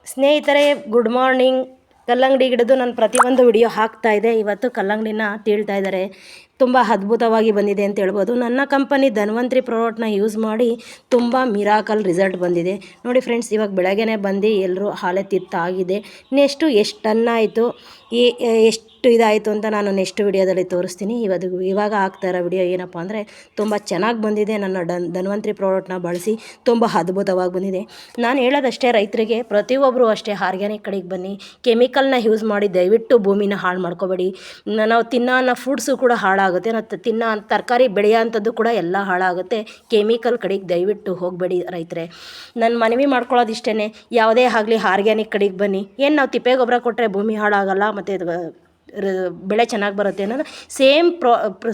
ಸ್ನೇಹಿತರೆ, good morning. ಕಲ್ಲಂಗಡಿ ಗಿಡದ್ದು ನಾನು ಪ್ರತಿಯೊಂದು ವಿಡಿಯೋ ಹಾಕ್ತಾಯಿದ್ದೆ. ಇವತ್ತು ಕಲ್ಲಂಗಡಿನ ತೀಳ್ತಾ ಇದ್ದಾರೆ. ತುಂಬ ಅದ್ಭುತವಾಗಿ ಬಂದಿದೆ ಅಂತ ಹೇಳ್ಬೋದು. ನನ್ನ ಕಂಪನಿ ಧನ್ವಂತ್ರಿ ಪ್ರಾಡಕ್ಟ್ನ ಯೂಸ್ ಮಾಡಿ ತುಂಬ ಮಿರಾಕಲ್ ರಿಸಲ್ಟ್ ಬಂದಿದೆ ನೋಡಿ ಫ್ರೆಂಡ್ಸ್. ಇವಾಗ ಬೆಳಗ್ಗೆನೇ ಬಂದು ಎಲ್ಲರೂ ಹಾಲೆ ಆಗಿದೆ. ನೆಕ್ಸ್ಟು ಎಷ್ಟು ಟನ್ ಆಯಿತು, ಎಷ್ಟು ಇದಾಯಿತು ಅಂತ ನಾನು ನೆಕ್ಸ್ಟ್ ವಿಡಿಯೋದಲ್ಲಿ ತೋರಿಸ್ತೀನಿ. ಇವಾಗ ಆಗ್ತಾ ಇರೋ ವಿಡಿಯೋ ಏನಪ್ಪ ಅಂದರೆ, ತುಂಬ ಚೆನ್ನಾಗಿ ಬಂದಿದೆ. ನನ್ನ ಧನ್ವಂತ್ರಿ ಪ್ರಾಡಕ್ಟ್ನ ಬಳಸಿ ತುಂಬ ಅದ್ಭುತವಾಗಿ ಬಂದಿದೆ. ನಾನು ಹೇಳೋದಷ್ಟೇ, ರೈತರಿಗೆ ಪ್ರತಿಯೊಬ್ಬರು ಅಷ್ಟೇ ಆರ್ಗ್ಯಾನಿಕ್ ಕಡೆಗೆ ಬನ್ನಿ. ಕೆಮಿಕಲ್ನ ಯೂಸ್ ಮಾಡಿ ದಯವಿಟ್ಟು ಭೂಮಿನ ಹಾಳು ಮಾಡ್ಕೋಬೇಡಿ. ನಾವು ತಿನ್ನೋ ಫುಡ್ಸು ಕೂಡ ಹಾಳಾಗುತ್ತೆ. ನಾವು ತಿನ್ನೋ ತರಕಾರಿ ಬೆಳೆಯೋಂಥದ್ದು ಕೂಡ ಎಲ್ಲ ಹಾಳಾಗುತ್ತೆ. ಕೆಮಿಕಲ್ ಕಡೆಗೆ ದಯವಿಟ್ಟು ಹೋಗಬೇಡಿ ರೈತರೆ. ನನ್ನ ಮನವಿ ಮಾಡ್ಕೊಳ್ಳೋದು ಇಷ್ಟೇ, ಯಾವುದೇ ಆಗಲಿ ಆರ್ಗ್ಯಾನಿಕ್ ಕಡೆಗೆ ಬನ್ನಿ. ಏನು ನಾವು ತಿಪ್ಪೆ ಗೊಬ್ಬರ ಕೊಟ್ಟರೆ ಭೂಮಿ ಹಾಳಾಗಲ್ಲ ಮತ್ತು ಬೆಳೆ ಚೆನ್ನಾಗಿ ಬರುತ್ತೆ ಅನ್ನೋದು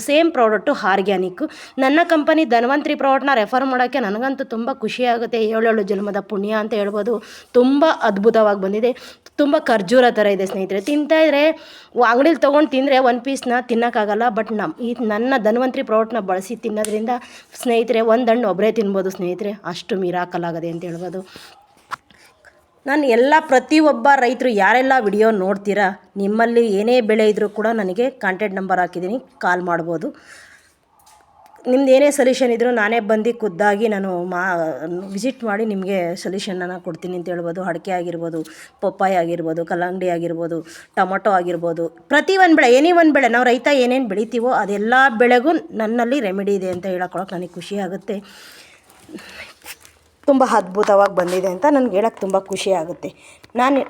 ಸೇಮ್ ಪ್ರಾಡಕ್ಟು ಆರ್ಗ್ಯಾನಿಕ್ಕು. ನನ್ನ ಕಂಪನಿ ಧನ್ವಂತ್ರಿ ಪ್ರಾಡಕ್ಟ್ನ ರೆಫರ್ ಮಾಡೋಕ್ಕೆ ನನಗಂತೂ ತುಂಬ ಖುಷಿಯಾಗುತ್ತೆ. 7 ಜನ್ಮದ ಪುಣ್ಯ ಅಂತ ಹೇಳ್ಬೋದು. ತುಂಬ ಅದ್ಭುತವಾಗಿ ಬಂದಿದೆ. ತುಂಬ ಖರ್ಜೂರ ಥರ ಇದೆ ಸ್ನೇಹಿತರೆ. ತಿಂತಾಯಿದ್ರೆ ಅಂಗಡಿಲಿ ತೊಗೊಂಡು ತಿಂದರೆ ಒಂದು ಪೀಸ್ನ ತಿನ್ನೋಕ್ಕಾಗಲ್ಲ. ಬಟ್ ನನ್ನ ಧನ್ವಂತ್ರಿ ಪ್ರಾಡಕ್ಟ್ನ ಬಳಸಿ ತಿನ್ನೋದ್ರಿಂದ ಸ್ನೇಹಿತರೆ, ಒಂದು ಹಣ್ಣು ಒಬ್ಬರೇ ತಿನ್ಬೋದು ಸ್ನೇಹಿತರೆ. ಅಷ್ಟು ಮಿರಾಕಲ್ ಆಗದೆ ಅಂತ ಹೇಳ್ಬೋದು. ನಾನು ಪ್ರತಿಯೊಬ್ಬ ರೈತರು ಯಾರೆಲ್ಲ ವಿಡಿಯೋ ನೋಡ್ತೀರಾ, ನಿಮ್ಮಲ್ಲಿ ಏನೇ ಬೆಳೆ ಇದ್ದರೂ ಕೂಡ ನನಗೆ ಕಾಂಟ್ಯಾಕ್ಟ್ ನಂಬರ್ ಹಾಕಿದ್ದೀನಿ, ಕಾಲ್ ಮಾಡ್ಬೋದು. ನಿಮ್ದು ಏನೇ ಸೊಲ್ಯೂಷನ್ ಇದ್ದರೂ ನಾನೇ ಬಂದು ಖುದ್ದಾಗಿ ನಾನು ವಿಸಿಟ್ ಮಾಡಿ ನಿಮಗೆ ಸೊಲ್ಯೂಷನನ್ನು ಕೊಡ್ತೀನಿ ಅಂತ ಹೇಳ್ಬೋದು. ಅಡಿಕೆ ಆಗಿರ್ಬೋದು, ಪಪ್ಪಾಯ ಆಗಿರ್ಬೋದು, ಕಲ್ಲಂಗಡಿ ಆಗಿರ್ಬೋದು, ಟೊಮೊಟೊ ಆಗಿರ್ಬೋದು, ಪ್ರತಿ ಒಂದು ಬೆಳೆ, ಒಂದು ಬೆಳೆ ನಾವು ರೈತ ಏನೇನು ಬೆಳಿತೀವೋ ಅದೆಲ್ಲ ಬೆಳೆಗೂ ನನ್ನಲ್ಲಿ ರೆಮಿಡಿ ಇದೆ ಅಂತ ಹೇಳ್ಕೊಳಕ್ಕೆ ನನಗೆ ಖುಷಿ ಆಗುತ್ತೆ. ತುಂಬ ಅದ್ಭುತವಾಗಿ ಬಂದಿದೆ ಅಂತ ನನಗೆ ಹೇಳೋಕ್ಕೆ ತುಂಬ ಖುಷಿ ಆಗುತ್ತೆ.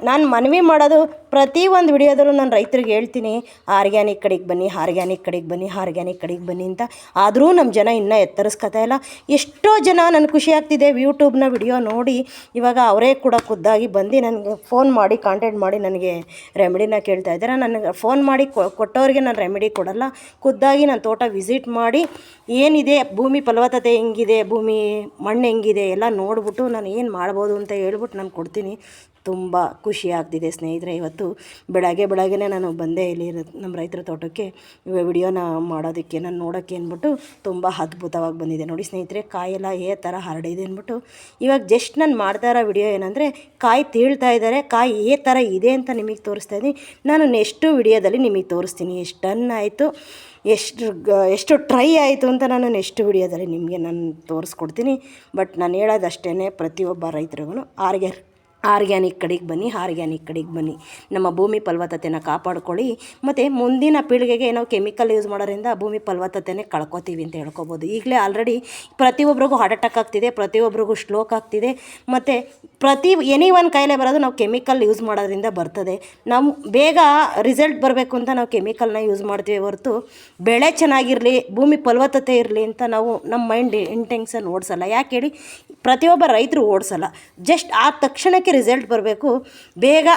ನಾನು ಮನವಿ ಮಾಡೋದು, ಪ್ರತಿಯೊಂದು ವಿಡಿಯೋದಲ್ಲೂ ನಾನು ರೈತರಿಗೆ ಹೇಳ್ತೀನಿ, ಆರ್ಗ್ಯಾನಿಕ್ ಕಡೆಗೆ ಬನ್ನಿ, ಆರ್ಗ್ಯಾನಿಕ್ ಕಡೆಗೆ ಬನ್ನಿ, ಆರ್ಗ್ಯಾನಿಕ್ ಕಡೆಗೆ ಬನ್ನಿ ಅಂತ. ಆದರೂ ನಮ್ಮ ಜನ ಇನ್ನೂ ಎತ್ತರಿಸ್ಕೊತಾ ಇಲ್ಲ. ಎಷ್ಟೋ ಜನ ನನಗೆ ಖುಷಿ ಆಗ್ತಿದೆ, ಯೂಟ್ಯೂಬ್ನ ವಿಡಿಯೋ ನೋಡಿ ಇವಾಗ ಅವರೇ ಕೂಡ ಖುದ್ದಾಗಿ ಬಂದು ನನಗೆ ಫೋನ್ ಮಾಡಿ ಕಾಂಟ್ಯಾಕ್ಟ್ ಮಾಡಿ ನನಗೆ ರೆಮಿಡಿನ ಕೇಳ್ತಾ ಇದ್ದಾರೆ. ನನಗೆ ಫೋನ್ ಮಾಡಿ ಕೊಟ್ಟವ್ರಿಗೆ ನಾನು ರೆಮಿಡಿ ಕೊಡಲ್ಲ. ಖುದ್ದಾಗಿ ನಾನು ತೋಟ ವಿಸಿಟ್ ಮಾಡಿ ಏನಿದೆ, ಭೂಮಿ ಫಲವತ್ತತೆ ಹೆಂಗಿದೆ, ಭೂಮಿ ಮಣ್ಣು ಹೆಂಗಿದೆ ಎಲ್ಲ ನೋಡ್ಬಿಟ್ಟು ನಾನು ಏನು ಮಾಡ್ಬೋದು ಅಂತ ಹೇಳ್ಬಿಟ್ಟು ನಾನು ಕೊಡ್ತೀನಿ. ತುಂಬ ಖುಷಿ ಆಗ್ತಿದೆ ಸ್ನೇಹಿತರೆ. ಇವತ್ತು ಬೆಳಗ್ಗೆನೇ ನಾನು ಬಂದೆ ಇಲ್ಲಿ ನಮ್ಮ ರೈತರ ತೋಟಕ್ಕೆ ವಿಡಿಯೋನ ಮಾಡೋದಕ್ಕೆ, ನಾನು ನೋಡೋಕ್ಕೆ ಅಂದ್ಬಿಟ್ಟು ತುಂಬ ಅದ್ಭುತವಾಗಿ ಬಂದಿದೆ ನೋಡಿ ಸ್ನೇಹಿತರೆ. ಕಾಯೆಲ್ಲ ಥರ ಹರಡಿದೆ ಅಂದ್ಬಿಟ್ಟು ಇವಾಗ ಜಸ್ಟ್ ನಾನು ಮಾಡ್ತಾ ಇರೋ ವಿಡಿಯೋ ಏನಂದರೆ, ಕಾಯಿ ತೀಳ್ತಾ ಇದ್ದಾರೆ, ಕಾಯಿ ಥರ ಇದೆ ಅಂತ ನಿಮಗೆ ತೋರಿಸ್ತಾ ಇದ್ದೀನಿ. ನಾನು ನೆಕ್ಸ್ಟು ವಿಡಿಯೋದಲ್ಲಿ ನಿಮಗೆ ತೋರಿಸ್ತೀನಿ ಎಷ್ಟು ಟನ್ ಆಯಿತು, ಎಷ್ಟು ಟ್ರೈ ಆಯಿತು ಅಂತ ನಾನು ನೆಕ್ಸ್ಟ್ ವಿಡಿಯೋದಲ್ಲಿ ನಿಮಗೆ ನಾನು ತೋರಿಸ್ಕೊಡ್ತೀನಿ. ಬಟ್ ನಾನು ಹೇಳೋದಷ್ಟೇ, ಪ್ರತಿಯೊಬ್ಬ ರೈತರಿಗೂ ಆರ್ಗ್ಯಾನಿಕ್ ಕಡೆಗೆ ಬನ್ನಿ. ನಮ್ಮ ಭೂಮಿ ಫಲವತ್ತತೆನ ಕಾಪಾಡ್ಕೊಳ್ಳಿ. ಮತ್ತು ಮುಂದಿನ ಪೀಳಿಗೆಗೆ ನಾವು ಕೆಮಿಕಲ್ ಯೂಸ್ ಮಾಡೋದ್ರಿಂದ ಭೂಮಿ ಫಲವತ್ತತೆನೇ ಕಳ್ಕೊತೀವಿ ಅಂತ ಹೇಳ್ಕೊಬೋದು. ಈಗಲೇ ಆಲ್ರೆಡಿ ಪ್ರತಿಯೊಬ್ಬರಿಗೂ ಹಾರ್ಟ್ ಅಟ್ಯಾಕ್ ಆಗ್ತಿದೆ, ಪ್ರತಿಯೊಬ್ಬರಿಗೂ ಸ್ಟ್ರೋಕ್ ಆಗ್ತಿದೆ. ಮತ್ತು ಒಂದು ಕಾಯಿಲೆ ಬರೋದು ನಾವು ಕೆಮಿಕಲ್ ಯೂಸ್ ಮಾಡೋದ್ರಿಂದ ಬರ್ತದೆ. ನಾವು ಬೇಗ ರಿಸಲ್ಟ್ ಬರಬೇಕು ಅಂತ ನಾವು ಕೆಮಿಕಲ್ನ ಯೂಸ್ ಮಾಡ್ತೀವಿ ಹೊರತು, ಬೆಳೆ ಚೆನ್ನಾಗಿರಲಿ, ಭೂಮಿ ಫಲವತ್ತತೆ ಇರಲಿ ಅಂತ ನಾವು ನಮ್ಮ ಮೈಂಡ್ ಇಂಟೆನ್ಷನ್ ಓಡಿಸಲ್ಲ. ಯಾಕೆ ಹೇಳಿ, ಪ್ರತಿಯೊಬ್ಬ ರೈತರು ಓಡಿಸಲ್ಲ. ಜಸ್ಟ್ ಆ ತಕ್ಷಣಕ್ಕೆ ರಿಸಲ್ಟ್ ಬರಬೇಕು, ಬೇಗ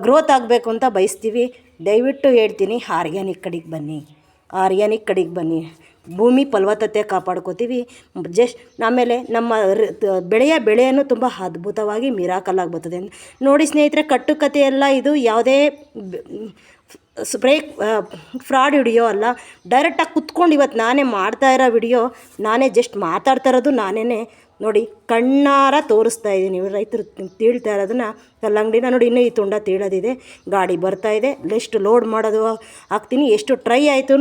ಗ್ರೋತ್ ಆಗಬೇಕು ಅಂತ ಬಯಸ್ತೀವಿ. ದಯವಿಟ್ಟು ಹೇಳ್ತೀನಿ, ಆರ್ಗ್ಯಾನಿಕ್ ಕಡೆಗೆ ಬನ್ನಿ. ಭೂಮಿ ಫಲವತ್ತತೆ ಕಾಪಾಡ್ಕೋತೀವಿ. ಆಮೇಲೆ ನಮ್ಮ ಬೆಳೆಯನ್ನು ತುಂಬ ಅದ್ಭುತವಾಗಿ ಮಿರಾಕಲ್ ಆಗಿ ಬರ್ತದೆ ನೋಡಿ ಸ್ನೇಹಿತರೆ. ಕಟ್ಟುಕತೆ ಎಲ್ಲ ಇದು ಯಾವುದೇ ಫ್ರಾಡ್ ವಿಡಿಯೋ ಅಲ್ಲ. ಡೈರೆಕ್ಟಾಗಿ ಕುತ್ಕೊಂಡು ಇವತ್ತು ನಾನೇ ಮಾಡ್ತಾ ಇರೋ ವಿಡಿಯೋ, ನಾನೇ ಜಸ್ಟ್ ಮಾತಾಡ್ತಾ ಇರೋದು ನಾನೇ ನೋಡಿ, ಕಣ್ಣಾರ ತೋರಿಸ್ತಾ ಇದ್ದೀನಿ. ರೈತರು ತೀಳ್ತಾ ಇರೋದನ್ನ, ಕಲ್ಲಂಗಡಿನ ನೋಡಿ, ಇನ್ನೂ ಈ ತುಂಡ ತೀಳೋದಿದೆ, ಗಾಡಿ ಬರ್ತಾಯಿದೆ, ಎಷ್ಟು ಲೋಡ್ ಮಾಡೋದು ಹಾಕ್ತೀನಿ. ಎಷ್ಟು ಟ್ರೈ ಆಯಿತು